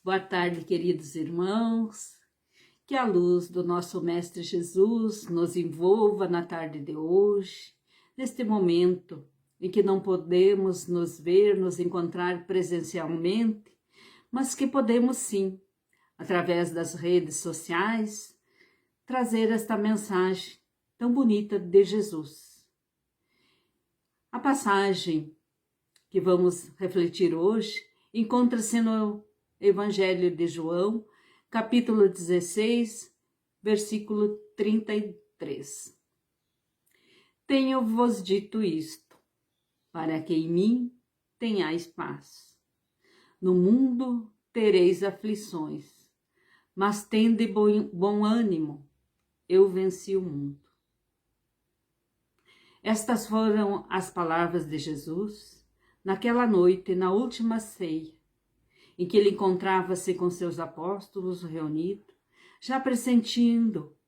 Boa tarde, queridos irmãos. Que a luz do nosso Mestre Jesus nos envolva na tarde de hoje, neste momento em que não podemos nos ver, nos encontrar presencialmente, mas que podemos sim, através das redes sociais, trazer esta mensagem tão bonita de Jesus. A passagem que vamos refletir hoje encontra-se no Evangelho de João, capítulo 16, versículo 33. Tenho-vos dito isto, para que em mim tenhais paz. No mundo tereis aflições, mas tende bom ânimo, eu venci o mundo. Estas foram as palavras de Jesus naquela noite, na última ceia, em que ele encontrava-se com seus apóstolos reunidos, já pressentindo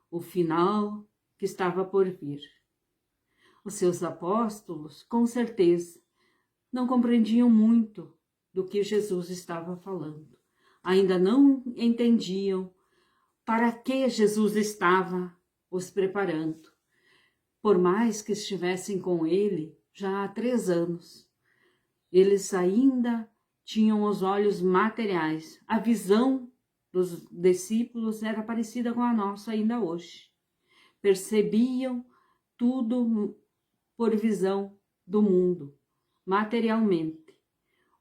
o final que estava por vir. Os seus apóstolos, com certeza, não compreendiam muito do que Jesus estava falando. Ainda não entendiam para que Jesus estava os preparando. Por mais que estivessem com ele já há 3 anos, eles ainda tinham os olhos materiais. A visão dos discípulos era parecida com a nossa ainda hoje. Percebiam tudo por visão do mundo, materialmente.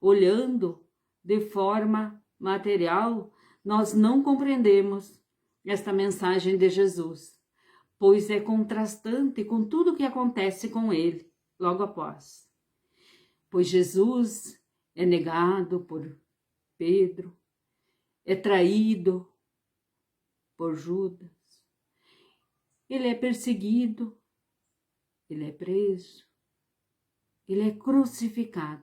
Olhando de forma material, nós não compreendemos esta mensagem de Jesus, pois é contrastante com tudo o que acontece com ele logo após. Pois Jesus é negado por Pedro, é traído por Judas, ele é perseguido, ele é preso, ele é crucificado,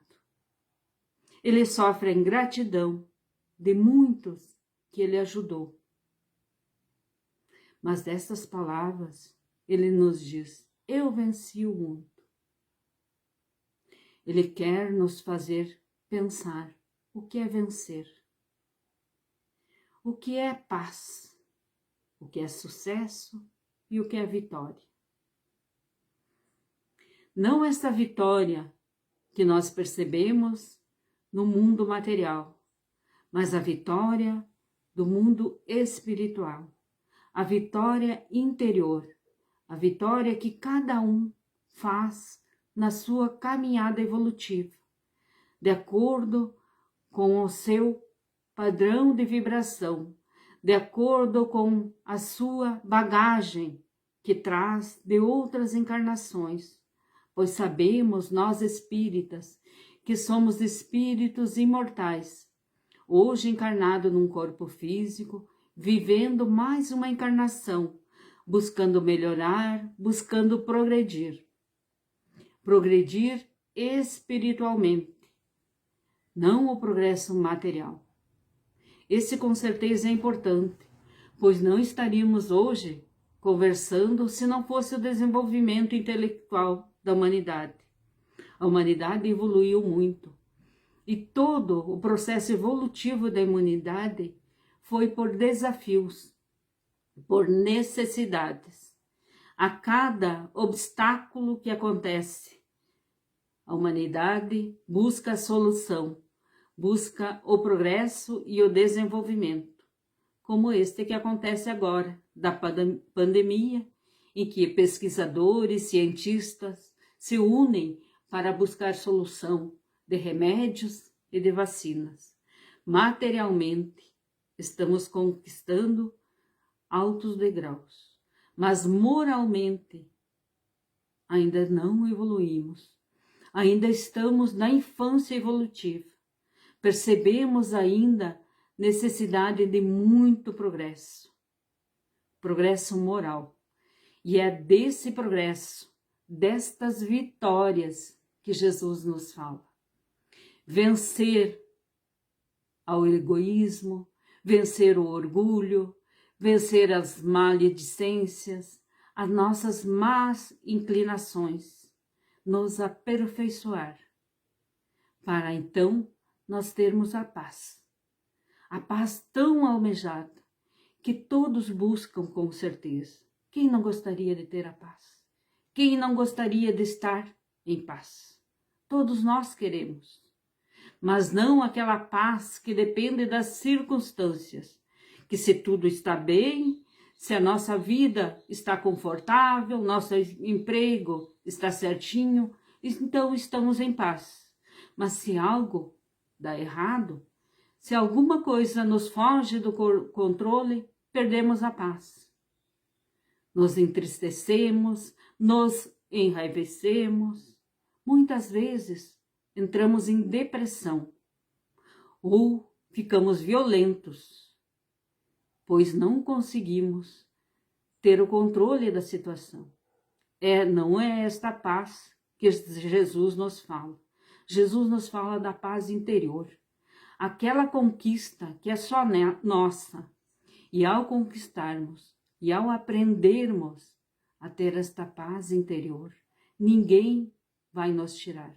ele sofre a ingratidão de muitos que ele ajudou. Mas dessas palavras, ele nos diz, eu venci o mundo. Ele quer nos fazer pensar o que é vencer, o que é paz, o que é sucesso e o que é vitória. Não esta vitória que nós percebemos no mundo material, mas a vitória do mundo espiritual, a vitória interior, a vitória que cada um faz na sua caminhada evolutiva, de acordo com o seu padrão de vibração, de acordo com a sua bagagem que traz de outras encarnações, pois sabemos, nós espíritas, que somos espíritos imortais, hoje encarnado num corpo físico, vivendo mais uma encarnação, buscando melhorar, buscando progredir. Progredir espiritualmente, não o progresso material. Esse com certeza é importante, pois não estaríamos hoje conversando se não fosse o desenvolvimento intelectual da humanidade. A humanidade evoluiu muito e todo o processo evolutivo da humanidade foi por desafios, por necessidades. A cada obstáculo que acontece, a humanidade busca a solução, busca o progresso e o desenvolvimento, como este que acontece agora, da pandemia, em que pesquisadores, cientistas se unem para buscar solução de remédios e de vacinas. Materialmente, estamos conquistando altos degraus, mas moralmente ainda não evoluímos. Ainda estamos na infância evolutiva. Percebemos ainda necessidade de muito progresso. Progresso moral. E é desse progresso, destas vitórias que Jesus nos fala. Vencer ao egoísmo, vencer o orgulho, vencer as maledicências, as nossas más inclinações, nos aperfeiçoar, para então nós termos a a paz tão almejada, que todos buscam com certeza. Quem não gostaria de ter a paz? Quem não gostaria de estar em paz? Todos nós queremos, mas não aquela paz que depende das circunstâncias, que se tudo está bem, se a nossa vida está confortável, nosso emprego está certinho, então estamos em paz. Mas se algo dá errado, se alguma coisa nos foge do controle, perdemos a paz. Nos entristecemos, nos enraivecemos, muitas vezes entramos em depressão ou ficamos violentos, pois não conseguimos ter o controle da situação. Não é esta paz que Jesus nos fala. Jesus nos fala da paz interior, aquela conquista que é só nossa. E ao conquistarmos e ao aprendermos a ter esta paz interior, ninguém vai nos tirar.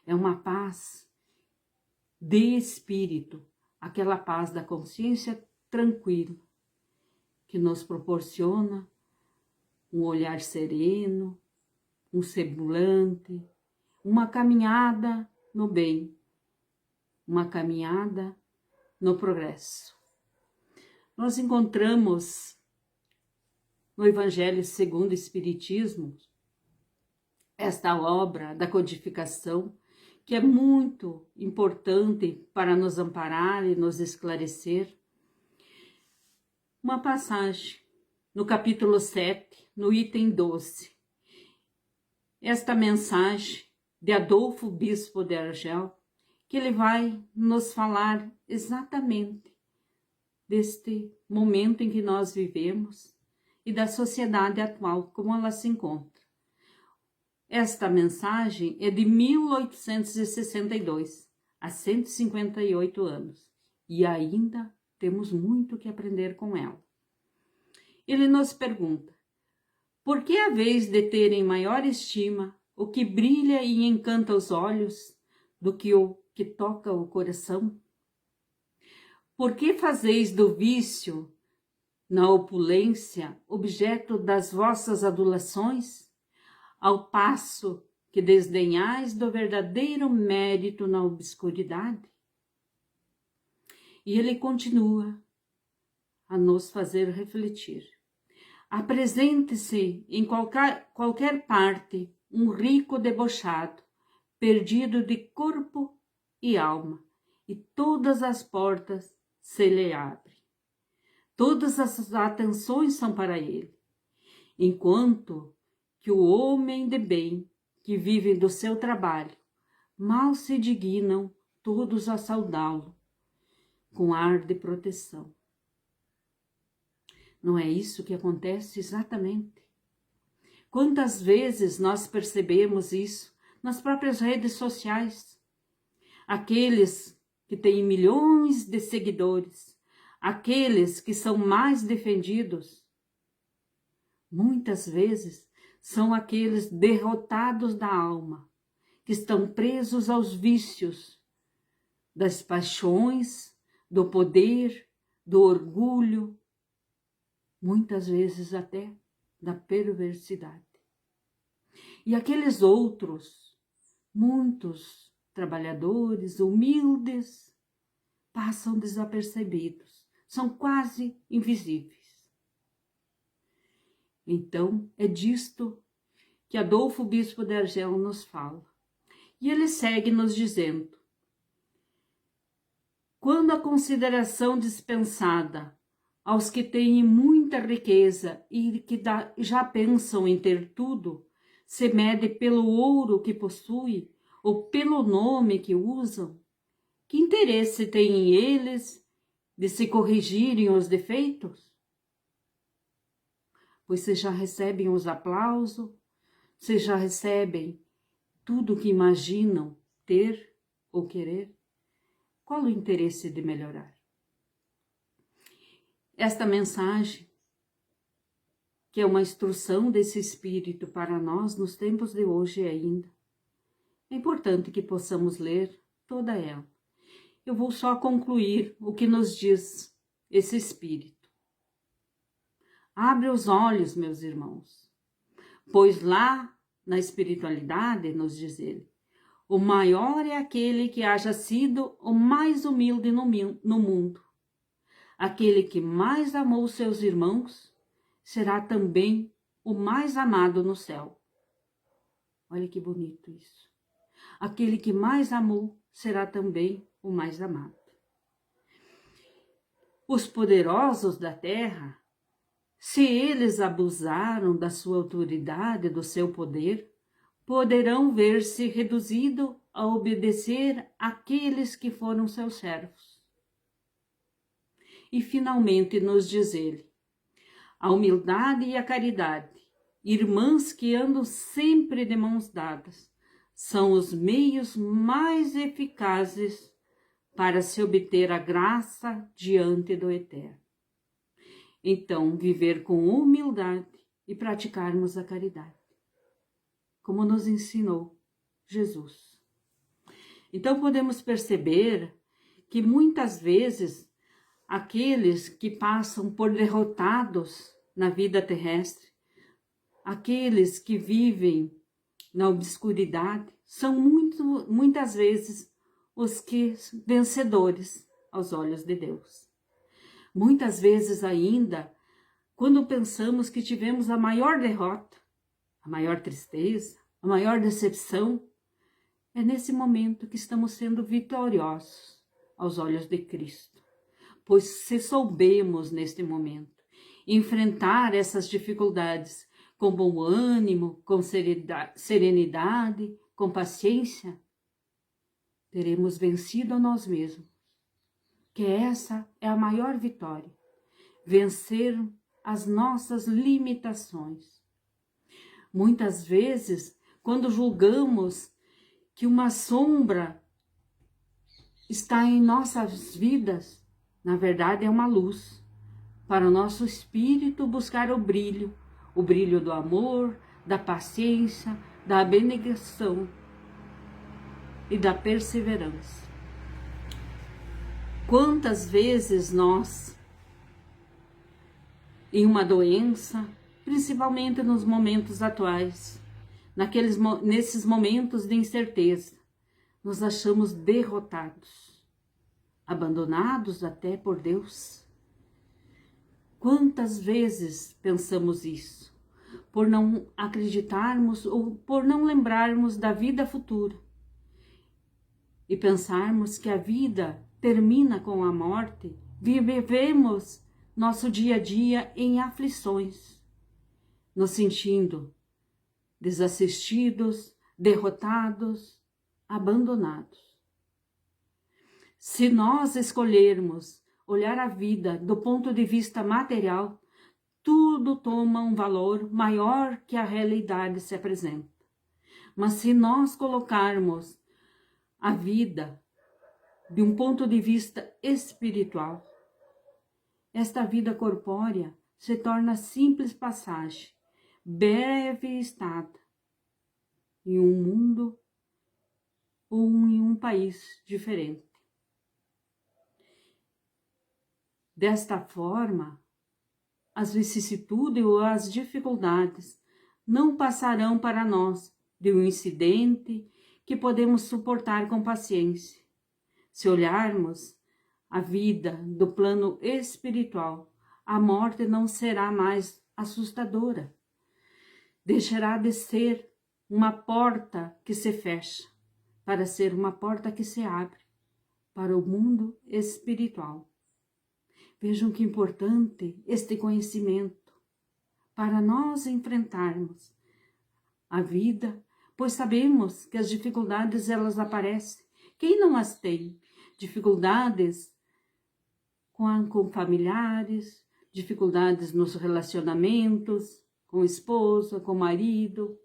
É uma paz de espírito, aquela paz da consciência tranquila, que nos proporciona um olhar sereno, um semblante, uma caminhada no bem, uma caminhada no progresso. Nós encontramos no Evangelho segundo o Espiritismo esta obra da codificação, que é muito importante para nos amparar e nos esclarecer. Uma passagem no capítulo 7, no item 12. Esta mensagem de Adolfo Bispo de Argel, que ele vai nos falar exatamente deste momento em que nós vivemos e da sociedade atual, como ela se encontra. Esta mensagem é de 1862, há 158 anos, e ainda temos muito que aprender com ela. Ele nos pergunta: por que haveis de ter em maior estima o que brilha e encanta os olhos do que o que toca o coração? Por que fazeis do vício, na opulência, objeto das vossas adulações, ao passo que desdenhais do verdadeiro mérito na obscuridade? E ele continua a nos fazer refletir. Apresente-se em qualquer parte um rico debochado, perdido de corpo e alma, e todas as portas se lhe abrem. Todas as atenções são para ele, enquanto que o homem de bem, que vive do seu trabalho, mal se dignam todos a saudá-lo, com ar de proteção. Não é isso que acontece exatamente? Quantas vezes nós percebemos isso nas próprias redes sociais? Aqueles que têm milhões de seguidores, aqueles que são mais defendidos, muitas vezes são aqueles derrotados da alma, que estão presos aos vícios, das paixões, do poder, do orgulho, muitas vezes até da perversidade. E aqueles outros, muitos trabalhadores, humildes, passam desapercebidos, são quase invisíveis. Então, é disto que Adolfo Bispo de Argel nos fala. E ele segue nos dizendo: quando a consideração dispensada aos que têm muita riqueza e que já pensam em ter tudo, se mede pelo ouro que possui ou pelo nome que usam, que interesse têm eles de se corrigirem os defeitos? Pois se já recebem os aplausos, se já recebem tudo o que imaginam ter ou querer, qual o interesse de melhorar? Esta mensagem, que é uma instrução desse Espírito para nós nos tempos de hoje ainda, é importante que possamos ler toda ela eu vou só concluir o que nos diz esse Espírito. Abre os olhos, meus irmãos, pois lá na espiritualidade, nos diz ele, o maior é aquele que haja sido o mais humilde no mundo. Aquele que mais amou seus irmãos será também o mais amado no céu. Olha que bonito isso. Aquele que mais amou será também o mais amado. Os poderosos da terra, se eles abusaram da sua autoridade, do seu poder, poderão ver-se reduzidos a obedecer àqueles que foram seus servos. E finalmente nos diz ele, a humildade e a caridade, irmãs que andam sempre de mãos dadas, são os meios mais eficazes para se obter a graça diante do Eterno. Então, viver com humildade e praticarmos a caridade, como nos ensinou Jesus. Então, podemos perceber que muitas vezes aqueles que passam por derrotados na vida terrestre, aqueles que vivem na obscuridade, são muitas vezes os que vencedores aos olhos de Deus. Muitas vezes ainda, quando pensamos que tivemos a maior derrota, a maior tristeza, a maior decepção, é nesse momento que estamos sendo vitoriosos aos olhos de Cristo. Pois se soubemos neste momento enfrentar essas dificuldades com bom ânimo, com serenidade, com paciência, teremos vencido a nós mesmos. Que essa é a maior vitória, vencer as nossas limitações. Muitas vezes, quando julgamos que uma sombra está em nossas vidas, na verdade é uma luz, para o nosso espírito buscar o brilho do amor, da paciência, da abnegação e da perseverança. Quantas vezes nós, em uma doença, principalmente nos momentos atuais, nesses momentos de incerteza, nos achamos derrotados, abandonados até por Deus? Quantas vezes pensamos isso, por não acreditarmos ou por não lembrarmos da vida futura e pensarmos que a vida termina com a morte, vivemos nosso dia a dia em aflições, nos sentindo desassistidos, derrotados, abandonados. Se nós escolhermos olhar a vida do ponto de vista material, tudo toma um valor maior que a realidade se apresenta. Mas se nós colocarmos a vida de um ponto de vista espiritual, esta vida corpórea se torna simples passagem, breve estada em um mundo ou em um país diferente. Desta forma, as vicissitudes ou as dificuldades não passarão para nós de um incidente que podemos suportar com paciência. Se olharmos a vida do plano espiritual, a morte não será mais assustadora. Deixará de ser uma porta que se fecha, para ser uma porta que se abre para o mundo espiritual. Vejam que importante este conhecimento para nós enfrentarmos a vida, pois sabemos que as dificuldades elas aparecem. Quem não as tem? Dificuldades com familiares, dificuldades nos relacionamentos, com esposa, com marido,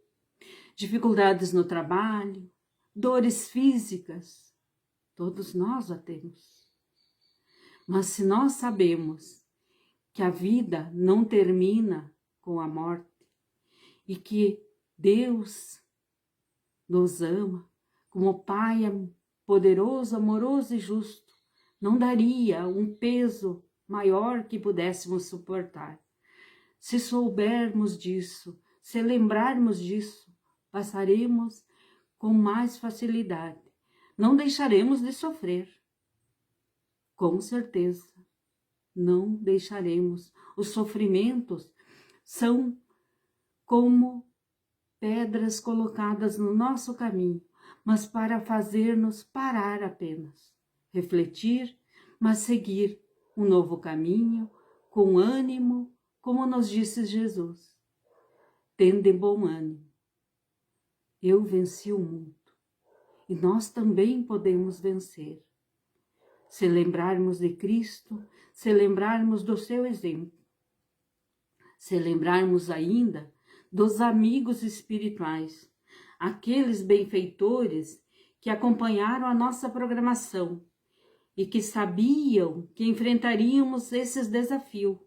dificuldades no trabalho, dores físicas, todos nós a temos. Mas se nós sabemos que a vida não termina com a morte e que Deus nos ama como Pai poderoso, amoroso e justo, não daria um peso maior que pudéssemos suportar. Se soubermos disso, se lembrarmos disso, passaremos com mais facilidade. Não deixaremos de sofrer. Com certeza, não deixaremos. Os sofrimentos são como pedras colocadas no nosso caminho, mas para fazer-nos parar apenas, refletir, mas seguir um novo caminho, com ânimo, como nos disse Jesus. Tende bom ânimo. Eu venci o mundo e nós também podemos vencer. Se lembrarmos de Cristo, se lembrarmos do seu exemplo, se lembrarmos ainda dos amigos espirituais, aqueles benfeitores que acompanharam a nossa programação e que sabiam que enfrentaríamos esses desafios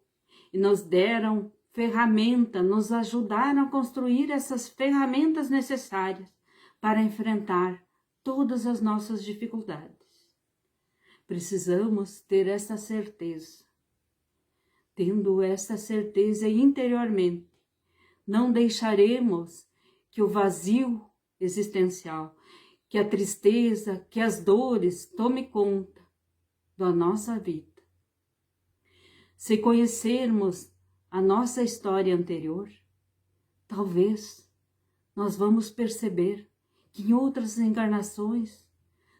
e nos deram ferramenta, nos ajudaram a construir essas ferramentas necessárias para enfrentar todas as nossas dificuldades. Precisamos ter essa certeza. Tendo essa certeza interiormente, não deixaremos que o vazio existencial, que a tristeza, que as dores tome conta da nossa vida. Se conhecermos a nossa história anterior, talvez nós vamos perceber que em outras encarnações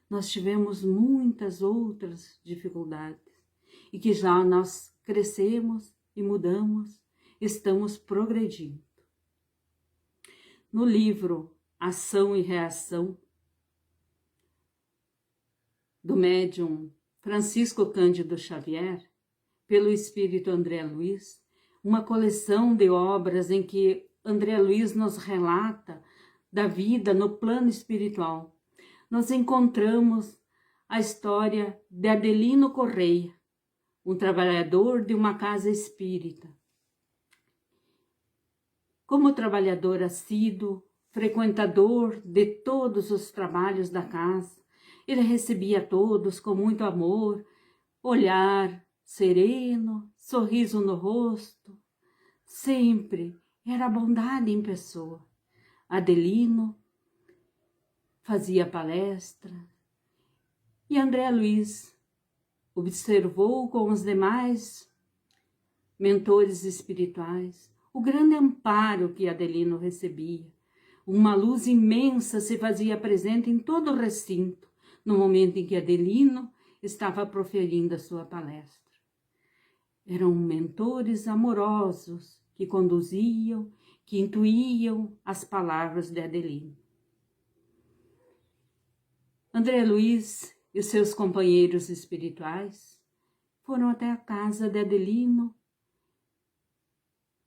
nós tivemos muitas outras dificuldades e que já nós crescemos e mudamos, estamos progredindo. No livro Ação e Reação, do médium Francisco Cândido Xavier, pelo espírito André Luiz, uma coleção de obras em que André Luiz nos relata da vida no plano espiritual, nós encontramos a história de Adelino Correia, um trabalhador de uma casa espírita. Como trabalhador assíduo, frequentador de todos os trabalhos da casa, ele recebia todos com muito amor, olhar sereno, sorriso no rosto. Sempre era bondade em pessoa. Adelino fazia palestra e André Luiz observou com os demais mentores espirituais o grande amparo que Adelino recebia. Uma luz imensa se fazia presente em todo o recinto, no momento em que Adelino estava proferindo a sua palestra. Eram mentores amorosos que conduziam, que intuíam as palavras de Adelino. André Luiz e os seus companheiros espirituais foram até a casa de Adelino,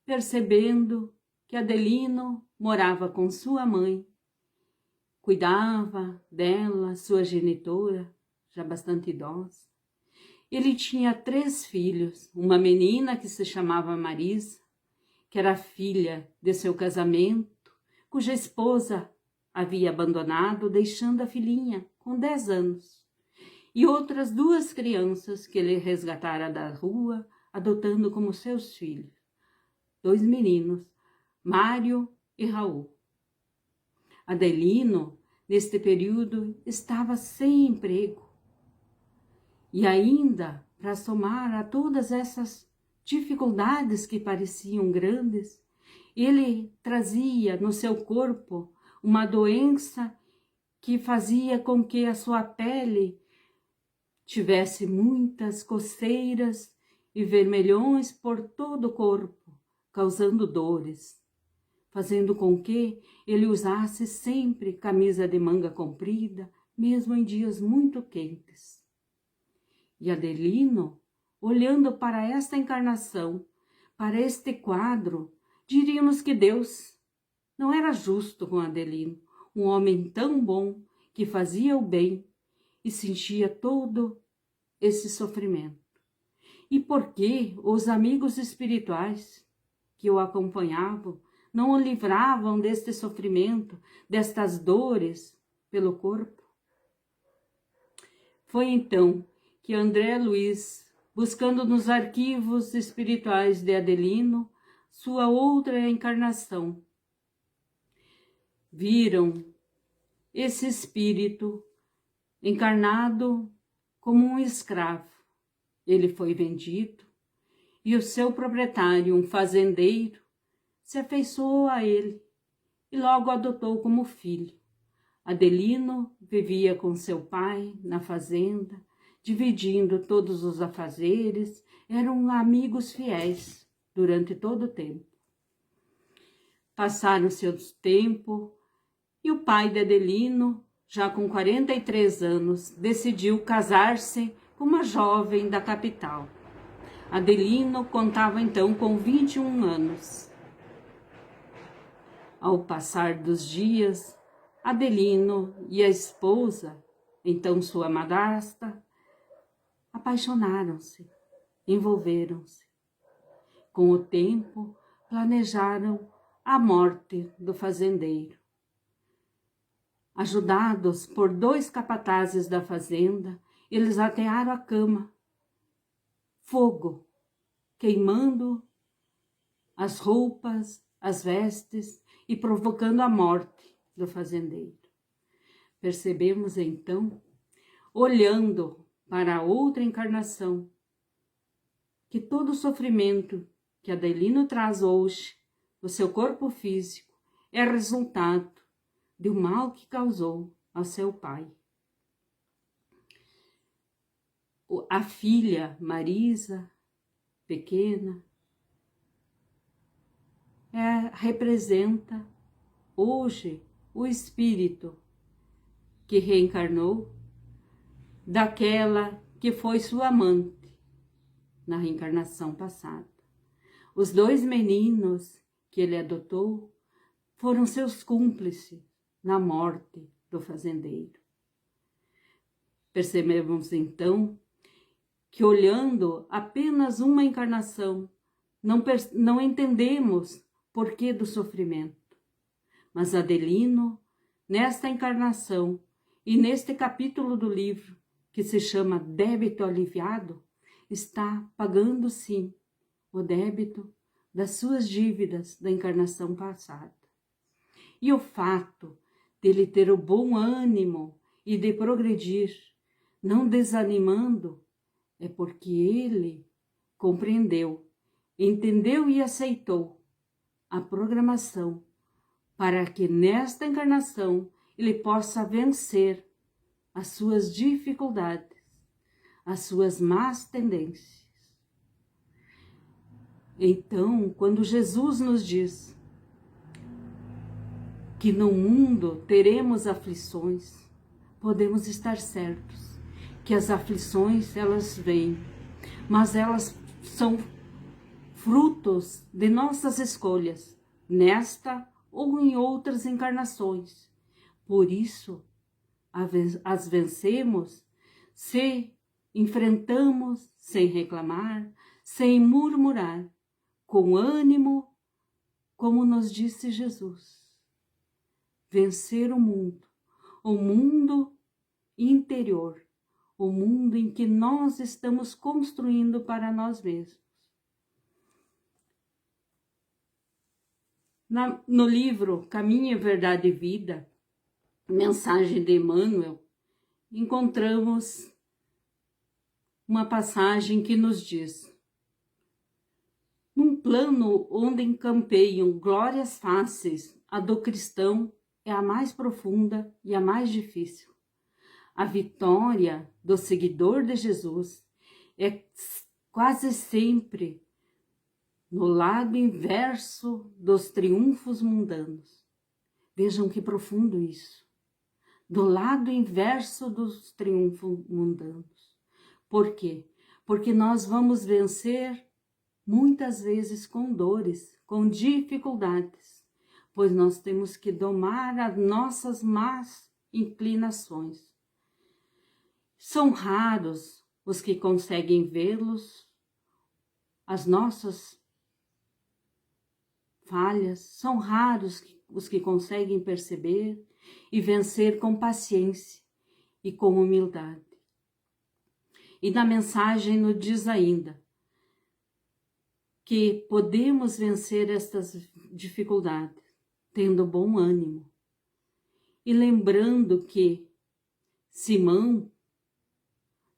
percebendo que Adelino morava com sua mãe, cuidava dela, sua genitora, já bastante idosa. Ele tinha 3 filhos, uma menina que se chamava Marisa, que era filha de seu casamento, cuja esposa havia abandonado, deixando a filhinha com 10 anos, e outras 2 crianças que ele resgatara da rua, adotando como seus filhos, 2 meninos, Mário e Raul. Adelino, neste período, estava sem emprego. E ainda, para somar a todas essas dificuldades que pareciam grandes, ele trazia no seu corpo uma doença que fazia com que a sua pele tivesse muitas coceiras e vermelhões por todo o corpo, causando dores, fazendo com que ele usasse sempre camisa de manga comprida, mesmo em dias muito quentes. E Adelino, olhando para esta encarnação, para este quadro, diríamos que Deus não era justo com Adelino, um homem tão bom que fazia o bem e sentia todo esse sofrimento. E por que os amigos espirituais que o acompanhavam não o livravam deste sofrimento, destas dores pelo corpo? Foi então que André Luiz, buscando nos arquivos espirituais de Adelino sua outra encarnação, viram esse espírito encarnado como um escravo. Ele foi vendido e o seu proprietário, um fazendeiro, se afeiçoou a ele e logo adotou como filho. Adelino vivia com seu pai na fazenda, dividindo todos os afazeres, eram amigos fiéis durante todo o tempo. Passaram-se o tempo e o pai de Adelino, já com 43 anos, decidiu casar-se com uma jovem da capital. Adelino contava então com 21 anos. Ao passar dos dias, Adelino e a esposa, então sua madrasta, apaixonaram-se, envolveram-se. Com o tempo, planejaram a morte do fazendeiro. Ajudados por 2 capatazes da fazenda, eles atearam a cama, fogo, queimando as roupas, as vestes e provocando a morte do fazendeiro. Percebemos então, olhando para a outra encarnação, que todo o sofrimento que Adelino traz hoje, o seu corpo físico, é resultado do mal que causou ao seu pai. A filha Marisa, pequena, representa hoje o espírito que reencarnou daquela que foi sua amante na reencarnação passada. Os 2 meninos que ele adotou foram seus cúmplices na morte do fazendeiro. Percebemos então que, olhando apenas uma encarnação, não entendemos porquê do sofrimento. Mas Adelino, nesta encarnação e neste capítulo do livro, que se chama Débito Aliviado, está pagando sim o débito das suas dívidas da encarnação passada. E o fato dele ter o bom ânimo e de progredir, não desanimando, é porque ele compreendeu, entendeu e aceitou a programação para que nesta encarnação ele possa vencer as suas dificuldades, as suas más tendências. Então, quando Jesus nos diz que no mundo teremos aflições, podemos estar certos que as aflições elas vêm, mas elas são frutos de nossas escolhas, nesta ou em outras encarnações. Por isso, as vencemos se enfrentamos sem reclamar, sem murmurar, com ânimo, como nos disse Jesus. Vencer o mundo interior, o mundo em que nós estamos construindo para nós mesmos. No livro Caminho, Verdade e Vida, Mensagem de Emmanuel, encontramos uma passagem que nos diz: num plano onde encampeiam glórias fáceis, a do cristão é a mais profunda e a mais difícil. A vitória do seguidor de Jesus é quase sempre no lado inverso dos triunfos mundanos. Vejam que profundo isso. Do lado inverso dos triunfos mundanos. Por quê? Porque nós vamos vencer muitas vezes com dores, com dificuldades, pois nós temos que domar as nossas más inclinações. São raros os que conseguem vê-los, as nossas falhas, são raros os que conseguem perceber e vencer com paciência e com humildade. E na mensagem nos diz ainda que podemos vencer estas dificuldades tendo bom ânimo. E lembrando que Simão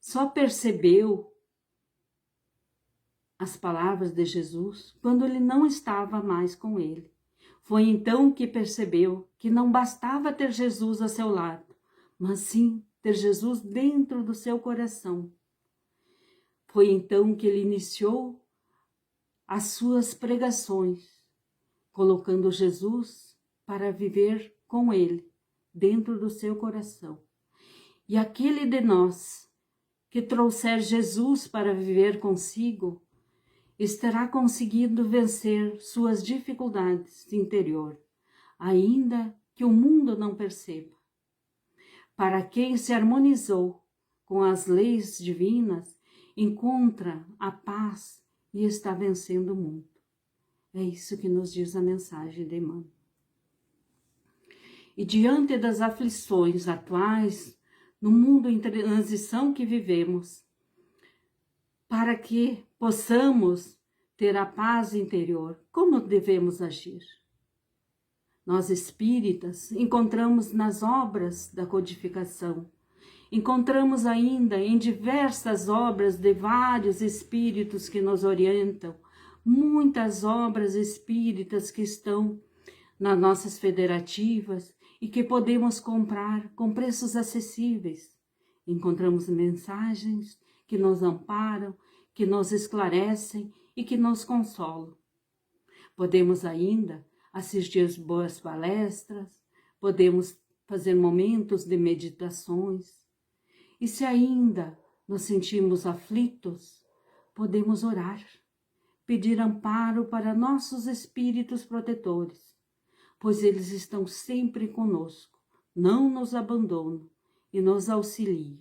só percebeu as palavras de Jesus quando ele não estava mais com ele. Foi então que percebeu que não bastava ter Jesus a seu lado, mas sim ter Jesus dentro do seu coração. Foi então que ele iniciou as suas pregações, colocando Jesus para viver com ele, dentro do seu coração. E aquele de nós que trouxer Jesus para viver consigo, estará conseguindo vencer suas dificuldades interior, ainda que o mundo não perceba. Para quem se harmonizou com as leis divinas, encontra a paz e está vencendo o mundo. É isso que nos diz a mensagem de Emmanuel. E diante das aflições atuais, no mundo em transição que vivemos, para que possamos ter a paz interior, como devemos agir? Nós espíritas encontramos nas obras da codificação, encontramos ainda em diversas obras de vários espíritos que nos orientam, muitas obras espíritas que estão nas nossas federativas e que podemos comprar com preços acessíveis. Encontramos mensagens que nos amparam, que nos esclarecem e que nos consolam. Podemos ainda assistir boas palestras, podemos fazer momentos de meditações. E se ainda nos sentimos aflitos, podemos orar, pedir amparo para nossos espíritos protetores, pois eles estão sempre conosco, não nos abandonam e nos auxiliam.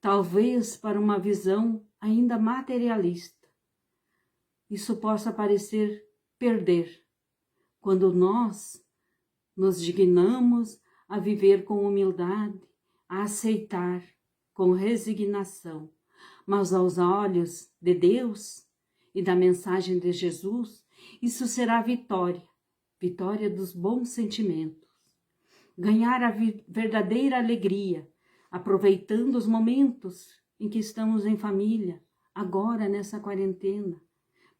Talvez para uma visão ainda materialista, isso possa parecer perder, quando nós nos dignamos a viver com humildade, a aceitar com resignação, mas aos olhos de Deus e da mensagem de Jesus, isso será vitória, vitória dos bons sentimentos. Ganhar a verdadeira alegria, aproveitando os momentos em que estamos em família, agora nessa quarentena,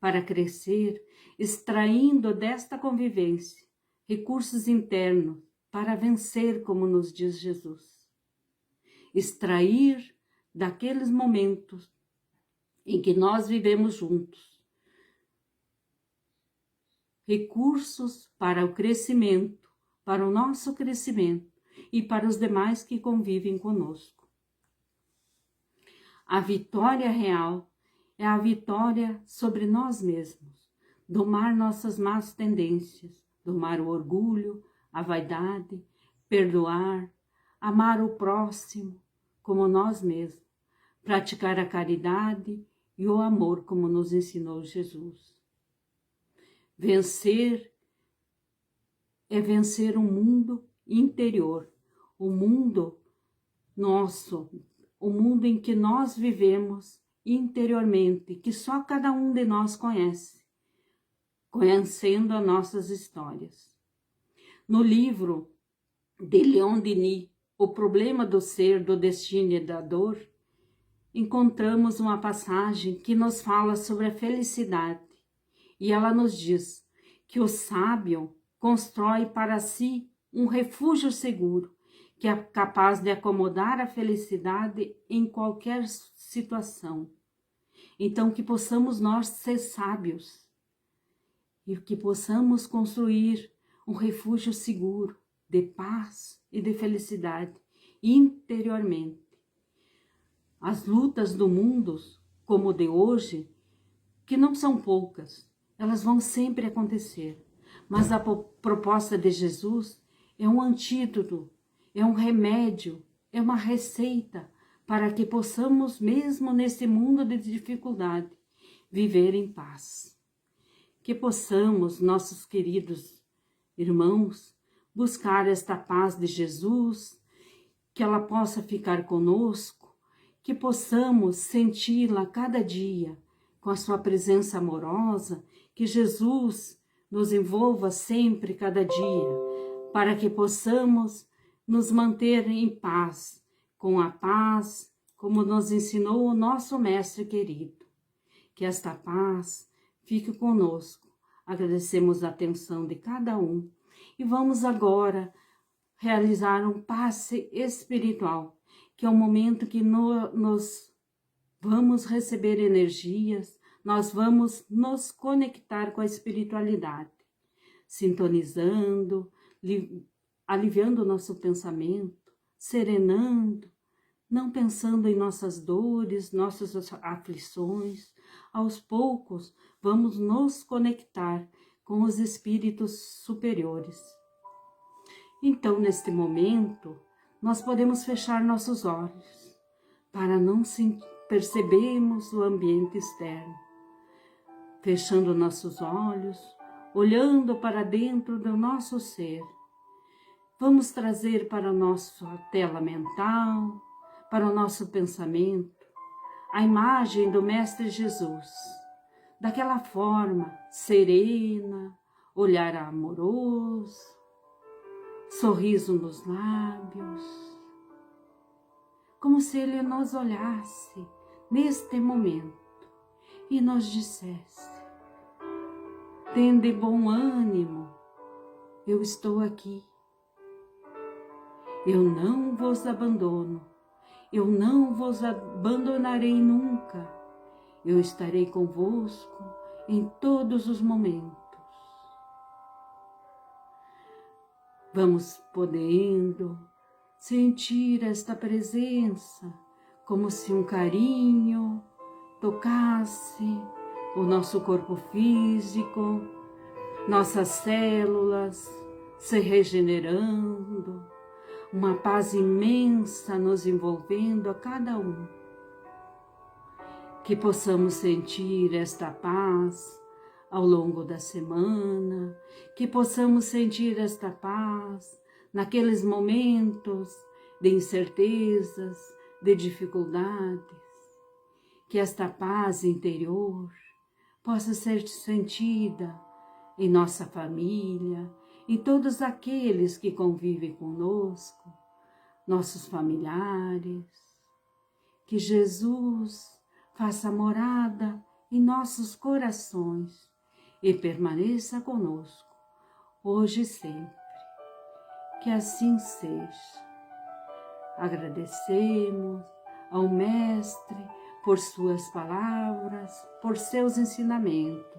para crescer, extraindo desta convivência recursos internos para vencer, como nos diz Jesus. Extrair daqueles momentos em que nós vivemos juntos recursos para o crescimento, para o nosso crescimento e para os demais que convivem conosco. A vitória real é a vitória sobre nós mesmos, domar nossas más tendências, domar o orgulho, a vaidade, perdoar, amar o próximo como nós mesmos, praticar a caridade e o amor como nos ensinou Jesus. Vencer é vencer o mundo interior, o mundo nosso, o mundo em que nós vivemos interiormente, que só cada um de nós conhece, conhecendo as nossas histórias. No livro de Leon Denis, O Problema do Ser, do Destino e da Dor, encontramos uma passagem que nos fala sobre a felicidade, e ela nos diz que o sábio constrói para si um refúgio seguro, que é capaz de acomodar a felicidade em qualquer situação. Então, que possamos nós ser sábios e que possamos construir um refúgio seguro de paz e de felicidade interiormente. As lutas do mundo, como o de hoje, que não são poucas, elas vão sempre acontecer. Mas a proposta de Jesus é um antídoto, é um remédio, é uma receita para que possamos, mesmo nesse mundo de dificuldade, viver em paz. Que possamos, nossos queridos irmãos, buscar esta paz de Jesus, que ela possa ficar conosco, que possamos senti-la cada dia com a sua presença amorosa, que Jesus nos envolva sempre, cada dia, para que possamos nos manter em paz, com a paz, como nos ensinou o nosso Mestre querido. Que esta paz fique conosco. Agradecemos a atenção de cada um e vamos agora realizar um passe espiritual, que é o momento que nós vamos receber energias, nós vamos nos conectar com a espiritualidade, sintonizando, aliviando o nosso pensamento, serenando, não pensando em nossas dores, nossas aflições. Aos poucos, vamos nos conectar com os espíritos superiores. Então, neste momento, nós podemos fechar nossos olhos para não percebermos o ambiente externo. Fechando nossos olhos, olhando para dentro do nosso ser, vamos trazer para a nossa tela mental, para o nosso pensamento, a imagem do Mestre Jesus, daquela forma serena, olhar amoroso, sorriso nos lábios, como se Ele nos olhasse neste momento e nos dissesse: tende bom ânimo, eu estou aqui, eu não vos abandono, eu não vos abandonarei nunca, eu estarei convosco em todos os momentos. Vamos podendo sentir esta presença, como se um carinho tocasse o nosso corpo físico, nossas células se regenerando, uma paz imensa nos envolvendo a cada um. Que possamos sentir esta paz ao longo da semana, que possamos sentir esta paz naqueles momentos de incertezas, de dificuldades, que esta paz interior possa ser sentida em nossa família, em todos aqueles que convivem conosco, nossos familiares. Que Jesus faça morada em nossos corações e permaneça conosco, hoje e sempre. Que assim seja. Agradecemos ao Mestre por suas palavras, por seus ensinamentos.